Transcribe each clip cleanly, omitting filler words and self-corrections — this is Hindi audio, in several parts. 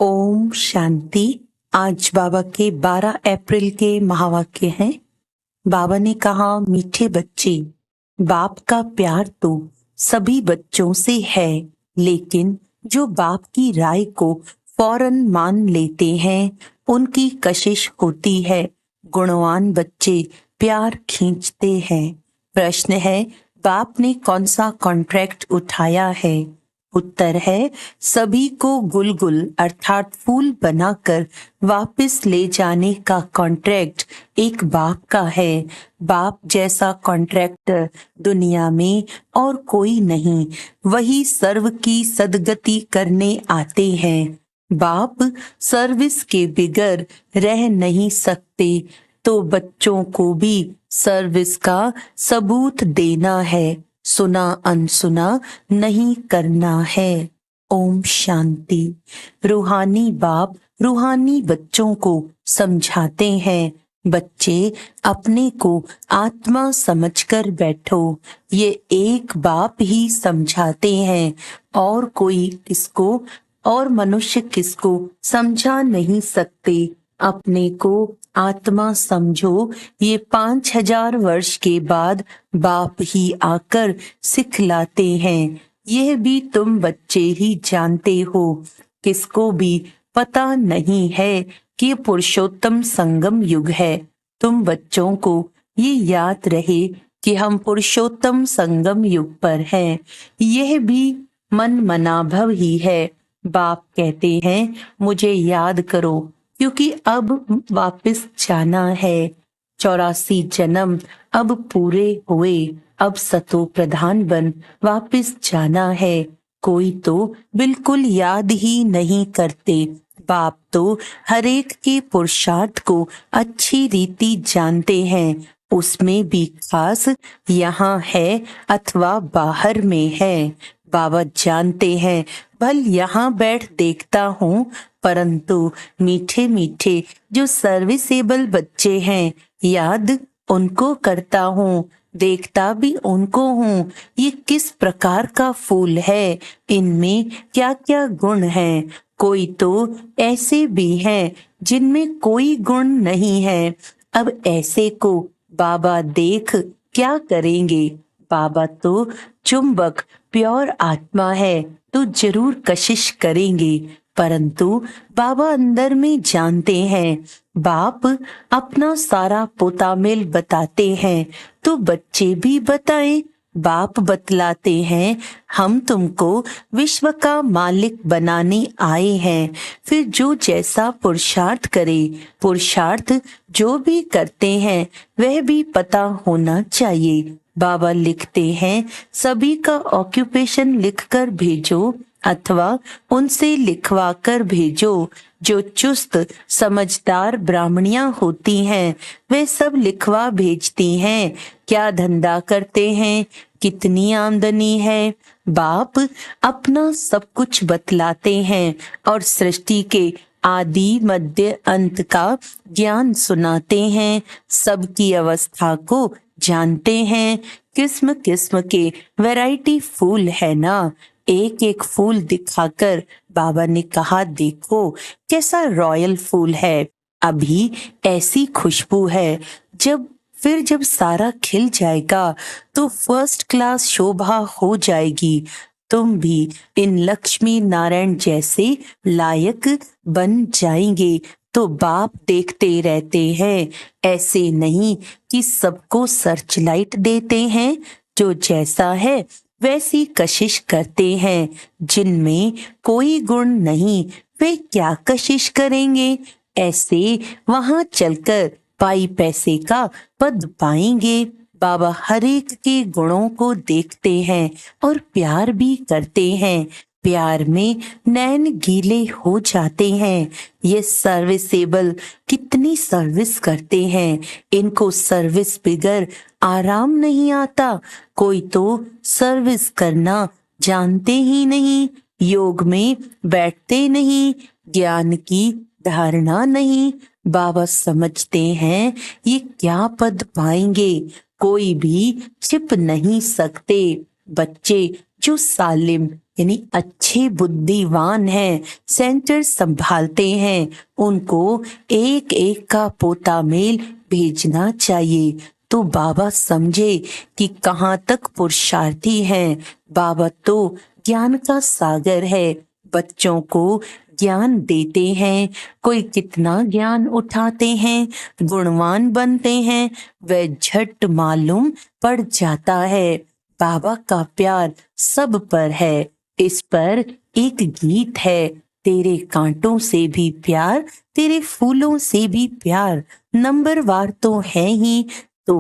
ओम शांति। आज बाबा के 12 अप्रैल के महावाक्य हैं। बाबा ने कहा, मीठे बच्चे, बाप का प्यार तो सभी बच्चों से है, लेकिन जो बाप की राय को फौरन मान लेते हैं उनकी कशिश होती है। गुणवान बच्चे प्यार खींचते हैं। प्रश्न है, बाप ने कौन सा कॉन्ट्रैक्ट उठाया है? उत्तर है, सभी को गुलगुल अर्थात फूल बनाकर वापस ले जाने का कॉन्ट्रैक्ट एक बाप का है। बाप जैसा कॉन्ट्रैक्टर दुनिया में और कोई नहीं। वही सर्व की सदगति करने आते हैं। बाप सर्विस के बिगर रह नहीं सकते, तो बच्चों को भी सर्विस का सबूत देना है। सुना अनसुना नहीं करना है। ओम शांति। रूहानी बाप रूहानी बच्चों को समझाते हैं, बच्चे अपने को आत्मा समझकर बैठो। ये एक बाप ही समझाते हैं, और कोई किसको और मनुष्य किसको समझा नहीं सकते। अपने को आत्मा समझो। ये 5000 वर्ष के बाद बाप ही आकर सिखलाते हैं। यह भी तुम बच्चे ही जानते हो। किसको भी पता नहीं है कि पुरुषोत्तम संगम युग है। तुम बच्चों को ये याद रहे कि हम पुरुषोत्तम संगम युग पर हैं। यह भी मन मनाभव ही है। बाप कहते हैं, मुझे याद करो, क्योंकि अब वापस जाना है। 84 जन्म अब पूरे हुए। अब सतो प्रधान बन वापस जाना है। कोई तो बिल्कुल याद ही नहीं करते। बाप तो हरेक के पुरुषार्थ को अच्छी रीति जानते हैं। उसमें भी खास यहाँ है अथवा बाहर में है। बाबा जानते हैं, भल यहाँ बैठ देखता हूँ, परंतु मीठे मीठे जो सर्विसेबल बच्चे हैं, याद उनको करता हूँ, देखता भी उनको हूँ। ये किस प्रकार का फूल है, इनमें क्या क्या गुण हैं। कोई तो ऐसे भी हैं जिनमें कोई गुण नहीं है। अब ऐसे को बाबा देख क्या करेंगे। बाबा तो चुंबक प्योर आत्मा है, तो जरूर कशिश करेंगे, परंतु बाबा अंदर में जानते हैं। बाप अपना सारा पोतामेल बताते हैं, तो बच्चे भी बताएं। बाप बतलाते हैं, हम तुमको विश्व का मालिक बनाने आए हैं। फिर जो जैसा पुरुषार्थ करे, पुरुषार्थ जो भी करते हैं वह भी पता होना चाहिए। बाबा लिखते हैं, सभी का ऑक्यूपेशन लिखकर भेजो अथवा उनसे लिखवा कर भेजो। जो चुस्त समझदार ब्राह्मणियां होती हैं वे सब लिखवा भेजती हैं। क्या धंधा करते हैं, कितनी आमदनी है। बाप अपना सब कुछ बतलाते हैं और सृष्टि के आदि मध्य अंत का ज्ञान सुनाते हैं। सबकी अवस्था को जानते हैं। किस्म किस्म के वैरायटी फूल है ना। एक एक फूल दिखाकर बाबा ने कहा, देखो कैसा रॉयल फूल है। अभी ऐसी खुशबू है, जब सारा खिल जाएगा तो फर्स्ट क्लास शोभा हो जाएगी। तुम भी इन लक्ष्मी नारायण जैसे लायक बन जाएंगे। तो बाप देखते रहते हैं, ऐसे नहीं कि सबको सर्चलाइट देते हैं। जो जैसा है वैसी कशिश करते हैं। जिनमें कोई गुण नहीं, वे क्या कशिश करेंगे। ऐसे वहां चलकर पाई पैसे का पद पाएंगे। बाबा हरेक के गुणों को देखते हैं और प्यार भी करते हैं। प्यार में नैन गीले हो जाते हैं। ये सर्विसेबल कितनी सर्विस करते हैं। इनको सर्विस बिगर आराम नहीं आता। कोई तो सर्विस करना जानते ही नहीं, योग में बैठते नहीं, ज्ञान की धारणा नहीं। बाबा समझते हैं ये क्या पद पाएंगे, कोई भी छिप नहीं सकते। बच्चे जो सालिम यानी अच्छे बुद्धिमान हैं, सेंटर संभालते हैं, उनको एक एक का पोता मेल भेजना चाहिए। तो बाबा समझे कि कहाँ तक पुरुषार्थी हैं। बाबा तो ज्ञान का सागर है, बच्चों को ज्ञान देते हैं। कोई कितना ज्ञान उठाते हैं, गुणवान बनते हैं, वह झट मालूम पड़ जाता है। बाबा का प्यार सब पर है। इस पर एक गीत है, तेरे कांटों से भी प्यार, तेरे फूलों से भी प्यार, नंबरवार तो है ही। तो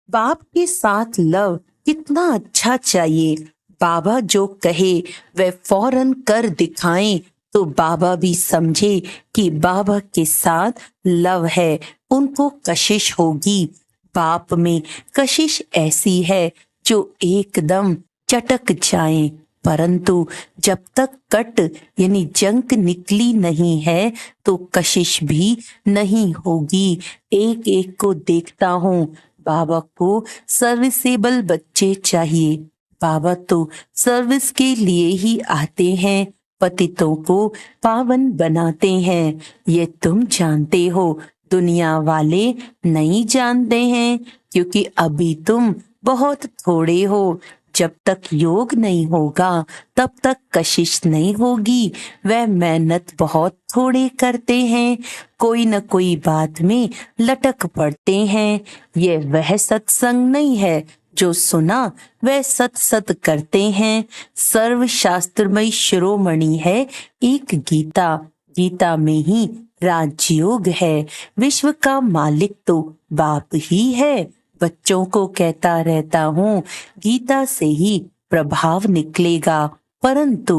बाप के साथ लव कितना अच्छा चाहिए। बाबा जो कहे वह फौरन कर दिखाएं, तो बाबा भी समझे कि बाबा के साथ लव है, उनको कशिश होगी। बाप में कशिश ऐसी है जो एकदम चटक जाए, परंतु जब तक कट यानी जंक निकली नहीं है तो कशिश भी नहीं होगी। एक एक को देखता हूँ, बाबा को सर्विसेबल बच्चे चाहिए। बाबा तो सर्विस के लिए ही आते हैं, पतितों को पावन बनाते हैं। ये तुम जानते हो, दुनिया वाले नहीं जानते हैं, क्योंकि अभी तुम बहुत थोड़े हो। जब तक योग नहीं होगा तब तक कशिश नहीं होगी। वह मेहनत बहुत थोड़े करते हैं, कोई न कोई बात में लटक पड़ते हैं। ये वह सत्संग नहीं है जो सुना वह सत सत करते हैं। सर्व शास्त्रमय शिरोमणि है एक गीता, गीता में ही राजयोग है। विश्व का मालिक तो बाप ही है। बच्चों को कहता रहता हूँ, गीता से ही प्रभाव निकलेगा, परंतु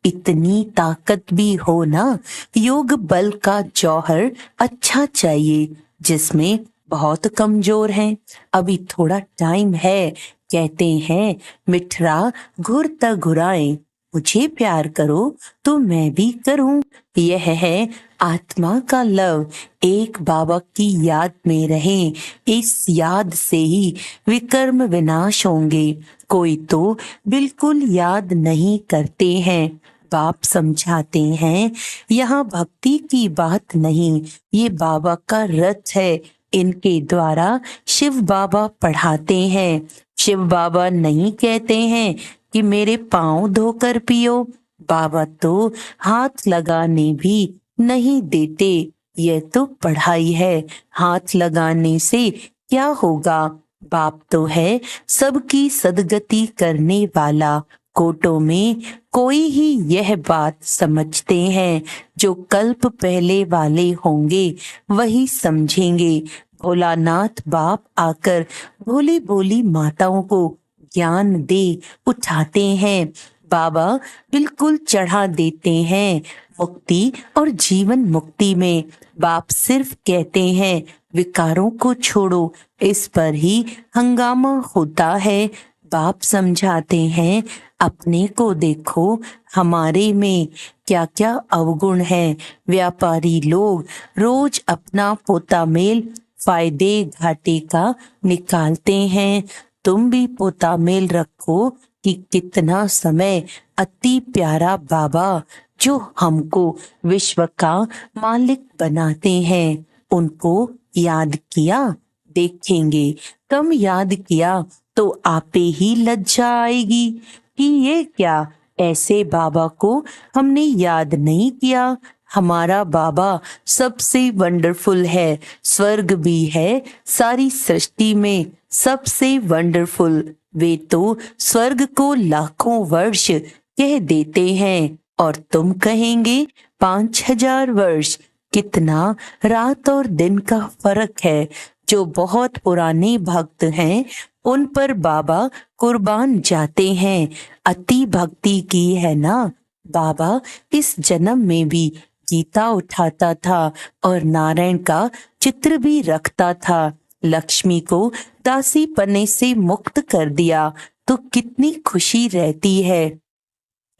इतनी ताकत भी हो ना। योग बल का जौहर अच्छा चाहिए, जिसमें बहुत कमजोर हैं। अभी थोड़ा टाइम है, कहते हैं मिठरा घुर त घुराए, मुझे प्यार करो तो मैं भी करूं। यह है आत्मा का लव। एक बाबा की याद में रहें, इस याद से ही विकर्म विनाश होंगे। कोई तो बिल्कुल याद नहीं करते हैं। बाप समझाते हैं, यहाँ भक्ति की बात नहीं, ये बाबा का रथ है। इनके द्वारा शिव बाबा पढ़ाते हैं। शिव बाबा नहीं कहते हैं कि मेरे पांव धोकर पियो। बाबा तो हाथ लगाने भी नहीं देते। यह तो पढ़ाई है, हाथ लगाने से क्या होगा। बाप तो है सबकी सदगति करने वाला। कोटों में कोई ही यह बात समझते हैं, जो कल्प पहले वाले होंगे वही समझेंगे। भोलानाथ बाप आकर भोली भोली माताओं को ज्ञान दे उठाते हैं। बाबा बिल्कुल चढ़ा देते हैं मुक्ति और जीवन मुक्ति में। बाप सिर्फ कहते हैं विकारों को छोड़ो, इस पर ही हंगामा होता है। बाप समझाते हैं अपने को देखो, हमारे में क्या क्या अवगुण है। व्यापारी लोग रोज अपना पोता मेल फायदे घाटे का निकालते हैं। तुम भी पोता मेल रखो कि कितना समय अति प्यारा बाबा जो हमको विश्व का मालिक बनाते हैं, उनको याद किया। देखेंगे कम याद किया तो आपे ही लज्जा आएगी कि ये क्या, ऐसे बाबा को हमने याद नहीं किया। हमारा बाबा सबसे वंडरफुल है, स्वर्ग भी है सारी सृष्टि में सबसे वंडरफुल। वे तो स्वर्ग को लाखों वर्ष कह देते हैं और तुम कहेंगे 5000 वर्ष। कितना रात और दिन का फर्क है। जो बहुत पुराने भक्त हैं उन पर बाबा कुर्बान जाते हैं। अति भक्ति की है ना। बाबा इस जन्म में भी गीता उठाता था और नारायण का चित्र भी रखता था। लक्ष्मी को दासी पने से मुक्त कर दिया तो कितनी खुशी रहती है।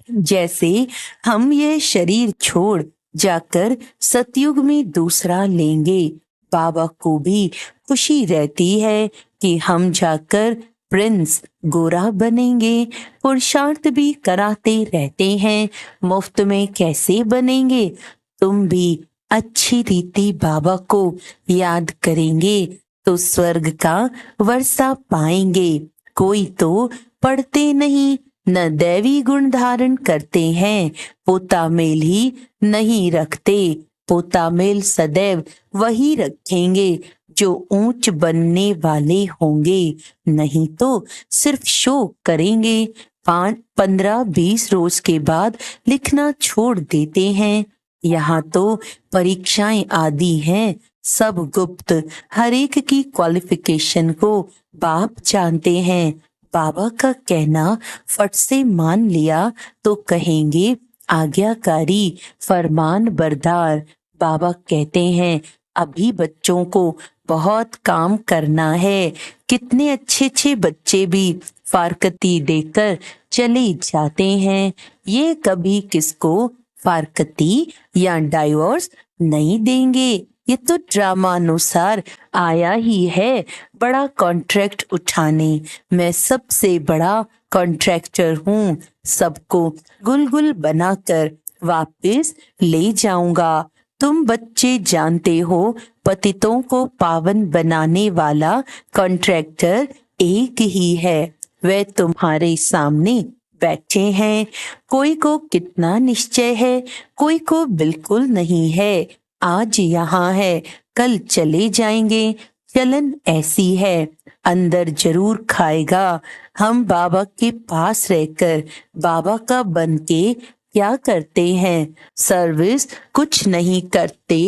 जैसे हम ये शरीर छोड़ जाकर सतयुग में दूसरा लेंगे, बाबा को भी खुशी रहती है कि हम जाकर प्रिंस गोरा बनेंगे, पुरुषार्थ भी कराते रहते हैं, मुफ्त में कैसे बनेंगे। तुम भी अच्छी रीति बाबा को याद करेंगे तो स्वर्ग का वर्षा पाएंगे। कोई तो पढ़ते नहीं, न दैवी गुण धारण करते हैं, पोता मेल ही नहीं रखते। पोता मेल सदैव वही रखेंगे जो ऊंच बनने वाले होंगे, नहीं तो सिर्फ शो करेंगे। 15-20 रोज के बाद लिखना छोड़ देते हैं। यहाँ तो परीक्षाएं आदि हैं, सब गुप्त। हर एक की क्वालिफिकेशन को बाप जानते हैं। बाबा का कहना फट से मान लिया तो कहेंगे आज्ञाकारी, फरमान बरदार। बाबा कहते हैं अभी बच्चों को बहुत काम करना है। कितने अच्छे अच्छे बच्चे भी फारकती देकर चले जाते हैं। ये कभी किसको फारकती या डाइवोर्स नहीं देंगे। ये तो ड्रामानुसार आया ही है बड़ा कॉन्ट्रैक्ट उठाने। मैं सबसे बड़ा कॉन्ट्रैक्टर हूँ, सबको गुलगुल बनाकर वापस ले जाऊंगा। तुम बच्चे जानते हो पतितों को पावन बनाने वाला कॉन्ट्रैक्टर एक ही है, वह तुम्हारे सामने बैठे हैं। कोई को कितना निश्चय है, कोई को बिल्कुल नहीं है। आज यहाँ है, कल चले जाएंगे, चलन ऐसी है। अंदर जरूर खाएगा। हम बाबा के पास रहकर बाबा का बन के क्या करते हैं। सर्विस कुछ नहीं करते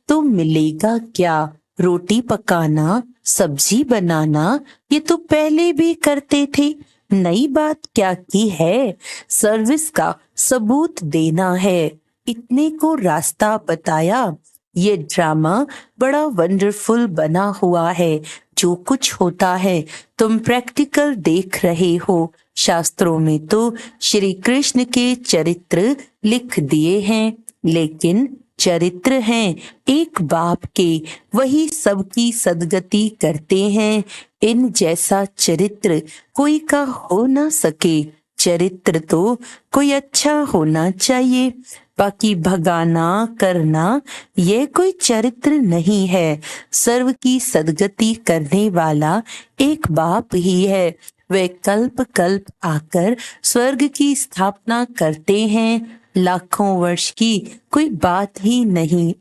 तो मिलेगा क्या। रोटी पकाना, सब्जी बनाना ये तो पहले भी करते थे, नई बात क्या की है। सर्विस का सबूत देना है, इतने को रास्ता बताया। ये ड्रामा बड़ा वंडरफुल बना हुआ है। जो कुछ होता है तुम प्रैक्टिकल देख रहे हो। शास्त्रों में तो श्री कृष्ण के चरित्र लिख दिए हैं, लेकिन चरित्र हैं एक बाप के, वही सबकी सदगति करते हैं। इन जैसा चरित्र कोई का हो ना सके। चरित्र तो कोई अच्छा होना चाहिए, बाकी भगाना करना ये कोई चरित्र नहीं है। सर्व की सदगति करने वाला एक बाप ही है। वे कल्प कल्प आकर स्वर्ग की स्थापना करते हैं। लाखों वर्ष की कोई बात ही नहीं।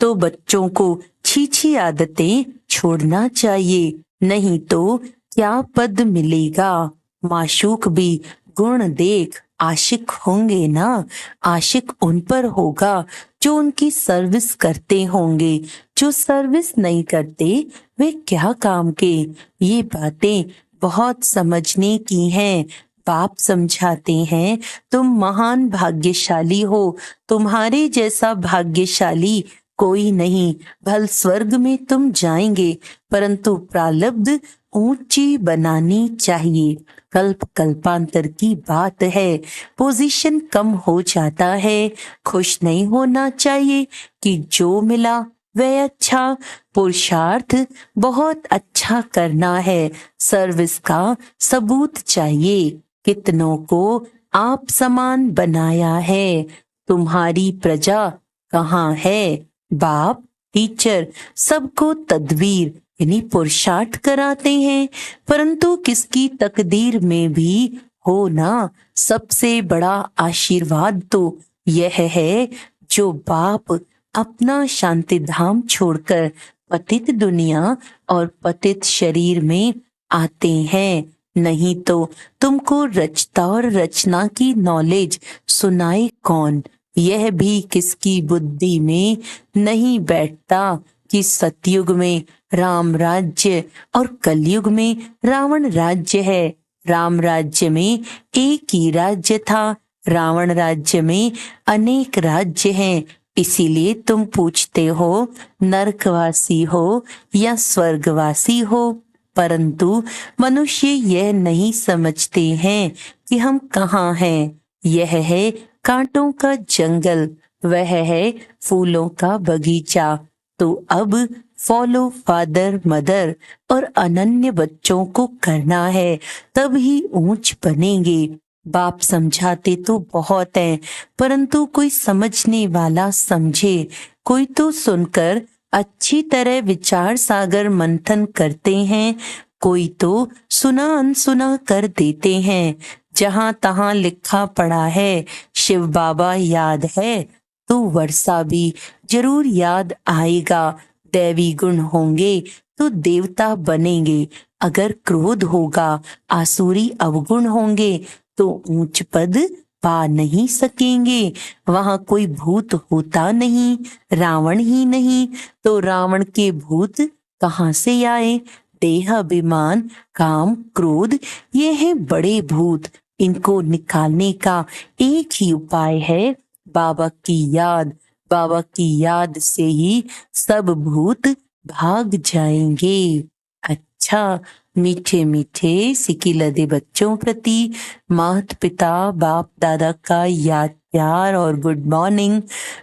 तो बच्चों को छी आदतें छोड़ना चाहिए, नहीं तो क्या पद मिलेगा। माशूक भी गुण देख आशिक होंगे ना। आशिक उन पर होगा जो उनकी सर्विस करते होंगे, जो सर्विस नहीं करते वे क्या काम के। ये बातें बहुत समझने की हैं। बाप समझाते हैं तुम महान भाग्यशाली हो, तुम्हारे जैसा भाग्यशाली कोई नहीं। भल स्वर्ग में तुम जाएंगे, परंतु प्रारब्ध ऊंची बनानी चाहिए। कल्प कल्पांतर की बात है, पोजीशन कम हो जाता है। खुश नहीं होना चाहिए कि जो मिला वह अच्छा। पुरुषार्थ बहुत अच्छा करना है, सर्विस का सबूत चाहिए। कितनों को आप समान बनाया है, तुम्हारी प्रजा कहाँ है। बाप टीचर सबको तदबीर यानी पुरुषार्थ कराते हैं, परंतु किसकी तकदीर में भी हो ना। सबसे बड़ा आशीर्वाद तो यह है जो बाप अपना शांति धाम छोड़कर पतित दुनिया और पतित शरीर में आते हैं। नहीं तो तुमको रचता और रचना की नॉलेज सुनाए कौन। यह भी किसकी बुद्धि में नहीं बैठता कि सतयुग में राम राज्य और कलयुग में रावण राज्य है। राम राज्य में एक ही राज्य था, रावण राज्य में अनेक राज्य हैं। इसीलिए तुम पूछते हो नरकवासी हो या स्वर्गवासी हो। परंतु मनुष्य यह नहीं समझते हैं कि हम कहाँ हैं। यह है कांटों का जंगल, वह है फूलों का बगीचा। तो अब फॉलो फादर मदर और अनन्य बच्चों को करना है, तब ही ऊंच बनेंगे। बाप समझाते तो बहुत हैं, परंतु कोई समझने वाला समझे। कोई तो सुनकर अच्छी तरह विचार सागर मंथन करते हैं, कोई तो सुना अनसुना कर देते हैं। जहां तहां लिखा पड़ा है शिव बाबा याद है, तो वर्षा भी जरूर याद आएगा। दैवी गुण होंगे तो देवता बनेंगे, अगर क्रोध होगा आसुरी अवगुण होंगे तो ऊंच पद पा नहीं सकेंगे। वहां कोई भूत होता नहीं, रावण ही नहीं, तो रावण के भूत कहाँ से आए? देह अभिमान काम क्रोध, ये है बड़े भूत। इनको निकालने का एक ही उपाय है, बाबा की याद। बाबा की याद से ही सब भूत भाग जाएंगे। अच्छा, मीठे मीठे सिकिलदे बच्चों प्रति माता पिता बाप दादा का याद प्यार और गुड मॉर्निंग।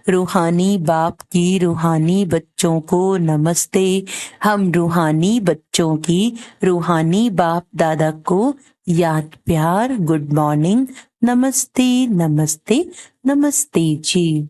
रूहानी बाप की रूहानी बच्चों को नमस्ते। हम रूहानी बच्चों की रूहानी बाप दादा को याद प्यार गुड मॉर्निंग, नमस्ते नमस्ते नमस्ते जी।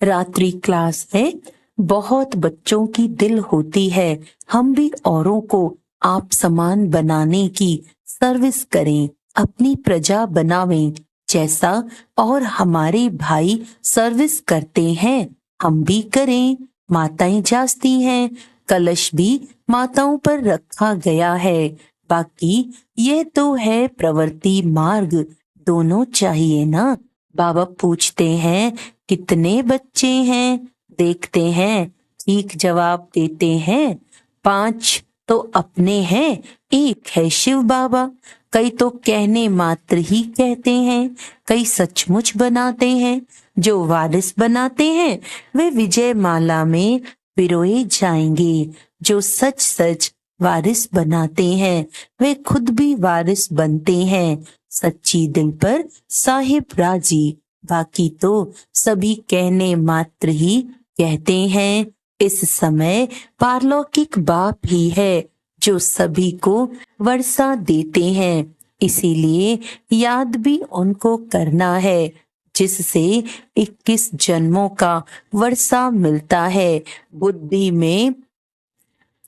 रात्रि क्लास है। बहुत बच्चों की दिल होती है, हम भी औरों को आप समान बनाने की सर्विस करें, अपनी प्रजा बनावें। जैसा और हमारे भाई सर्विस करते हैं, हम भी करें। माताएं जागती हैं, कलश भी माताओं पर रखा गया है। बाकी यह तो है प्रवृत्ति मार्ग, दोनों चाहिए ना। बाबा पूछते हैं कितने बच्चे हैं, देखते हैं ठीक जवाब देते हैं। 5 तो अपने हैं, एक है शिव बाबा। कई तो कहने मात्र ही कहते हैं, कई सचमुच बनाते हैं। जो वारिस बनाते हैं वे विजय माला में पिरोए जाएंगे। जो सच सच वारिस बनाते हैं वे खुद भी वारिस बनते हैं। सच्ची दिल पर साहिब राजी, बाकी तो सभी कहने मात्र ही कहते हैं। इस समय पारलौकिक बाप ही है जो सभी को वर्षा देते हैं, इसीलिए याद भी उनको करना है जिससे 21 जन्मों का वर्षा मिलता है। बुद्धि में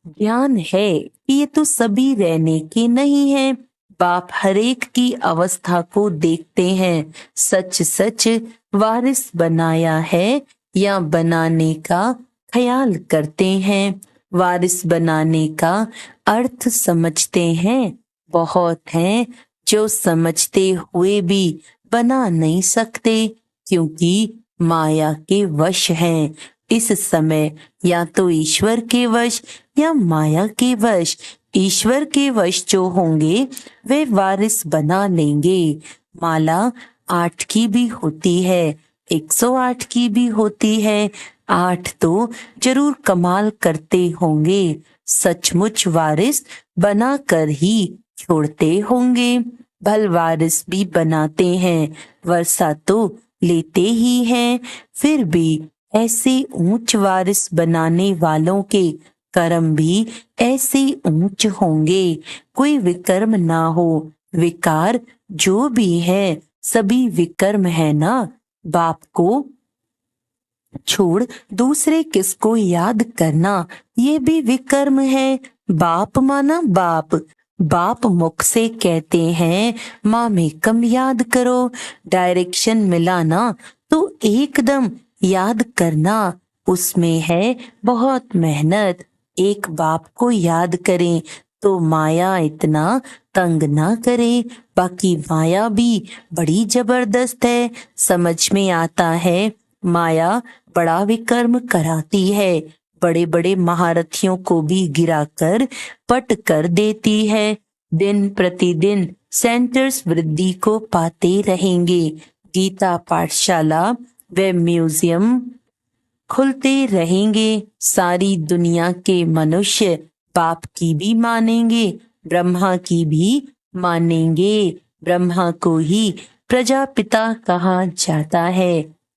ज्ञान है कि ये तो सभी रहने के नहीं है। बाप हरेक की अवस्था को देखते हैं, सच सच वारिस बनाया है या बनाने का ख्याल करते हैं। वारिस बनाने का अर्थ समझते हैं, बहुत हैं जो समझते हुए भी बना नहीं सकते, क्योंकि माया के वश हैं। इस समय या तो ईश्वर के वश या माया के वश। ईश्वर के वश जो होंगे वे वारिस बना लेंगे। माला 8 की भी होती है, 108 की भी होती है। 8 तो जरूर कमाल करते होंगे, सचमुच वारिस बना कर ही छोड़ते होंगे। भल वारिस भी बनाते हैं, वर्षा तो लेते ही हैं। फिर भी ऐसे ऊंच वारिस बनाने वालों के कर्म भी ऐसे ऊंच होंगे। कोई विकर्म ना हो, विकार जो भी है सभी विकर्म है ना। बाप को छोड़ दूसरे किसको याद करना ये भी विकर्म है। बाप माना बाप, बाप मुख से कहते हैं माँ में कम याद करो। डायरेक्शन मिला ना तो एकदम याद करना, उसमें है बहुत मेहनत। एक बाप को याद करें तो माया इतना तंग ना करे। बाकी माया भी बड़ी जबरदस्त है, समझ में आता है। माया बड़ा विकर्म कराती है, बड़े बड़े महारथियों को भी गिराकर पट कर देती है। दिन प्रतिदिन सेंटर्स वृद्धि को पाते रहेंगे। गीता पाठशाला व म्यूजियम खुलते रहेंगे। सारी दुनिया के मनुष्य बाप की भी मानेंगे, ब्रह्मा की भी मानेंगे। ब्रह्मा को ही प्रजापिता कहा जाता है।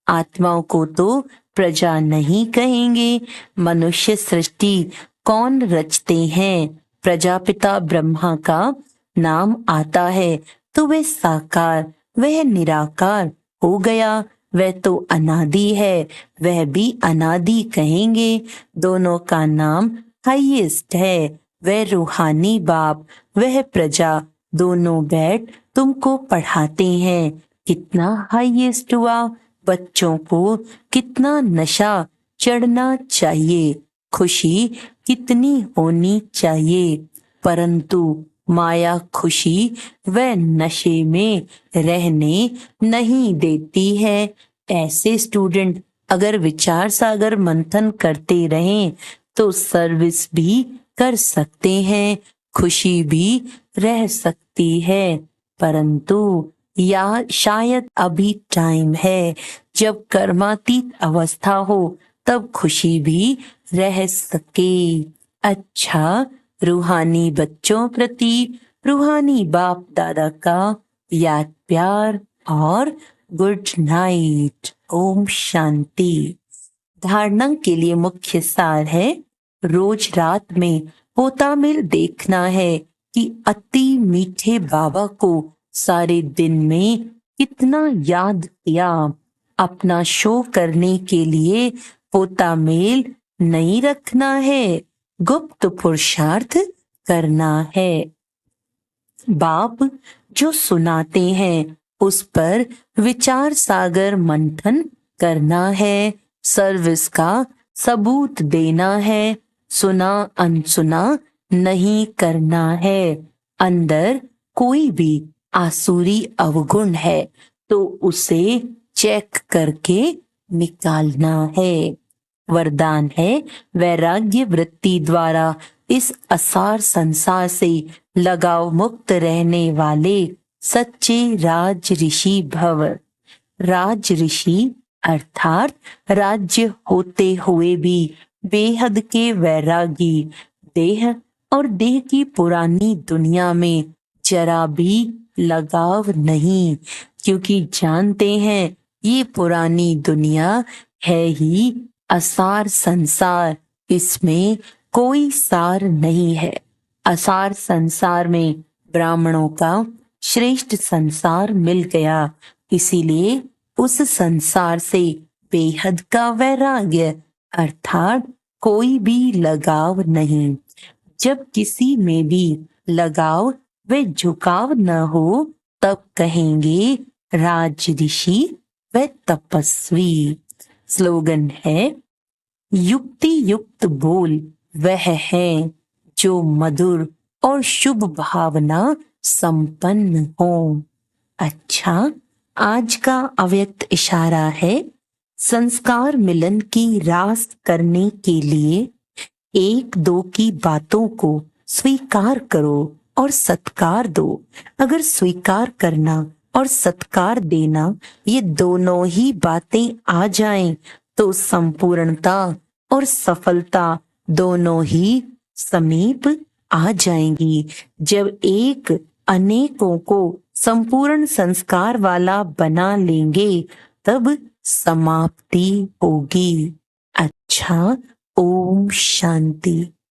आत्माओं को तो प्रजा नहीं कहेंगे। मनुष्य सृष्टि कौन रचते हैं? प्रजापिता ब्रह्मा का नाम आता है तो वह साकार, वह निराकार हो गया। वह तो अनादि है, वह भी अनादि कहेंगे। दोनों का नाम हाईएस्ट है। वह रूहानी बाप, वह प्रजा, दोनों बैठ तुमको पढ़ाते हैं। कितना हाईएस्ट हुआ? बच्चों को कितना नशा चढ़ना चाहिए, खुशी कितनी होनी चाहिए, परंतु माया खुशी व नशे में रहने नहीं देती है। ऐसे स्टूडेंट अगर विचार सागर मंथन करते रहें तो सर्विस भी कर सकते हैं, खुशी भी रह सकती है, परंतु या शायद अभी टाइम है जब कर्मातीत अवस्था हो तब खुशी भी रह सके। अच्छा, रूहानी बच्चों प्रति रूहानी बाप दादा का याद प्यार और गुड नाइट। ओम शांति। धारणा के लिए मुख्य सार है, रोज रात में होता मिल देखना है कि अति मीठे बाबा को सारे दिन में कितना याद किया। अपना शो करने के लिए होता मेल नहीं रखना है, गुप्त पुरुषार्थ करना है। बाप जो सुनाते हैं उस पर विचार सागर मंथन करना है, सर्विस का सबूत देना है, सुना अनसुना नहीं करना है। अंदर कोई भी आसुरी अवगुण है तो उसे चेक करके निकालना है। वरदान है, वैराग्य वृत्ति द्वारा इस असार संसार से लगाव मुक्त रहने वाले सच्चे राज ऋषि भव। राज ऋषि अर्थात राज्य होते हुए भी बेहद के वैरागी, देह और देह की पुरानी दुनिया में जरा भी लगाव नहीं, क्योंकि जानते हैं ये पुरानी दुनिया है ही असार संसार, इसमें कोई सार नहीं है। असार संसार में ब्राह्मणों का श्रेष्ठ संसार मिल गया, इसीलिए उस संसार से बेहद का वैराग्य अर्थात कोई भी लगाव नहीं। जब किसी में भी लगाव व झुकाव न हो तब कहेंगे राज ऋषि व तपस्वी। स्लोगन है, युक्ति युक्त बोल वह है जो मधुर और शुभ भावना संपन्न हो। अच्छा, आज का अव्यक्त इशारा है, संस्कार मिलन की रास करने के लिए एक दो की बातों को स्वीकार करो और सत्कार दो। अगर स्वीकार करना और सत्कार देना ये दोनों ही बातें आ जाएं तो संपूर्णता और सफलता दोनों ही समीप आ जाएंगी। जब एक अनेकों को संपूर्ण संस्कार वाला बना लेंगे तब समाप्ति होगी। अच्छा, ओम शांति।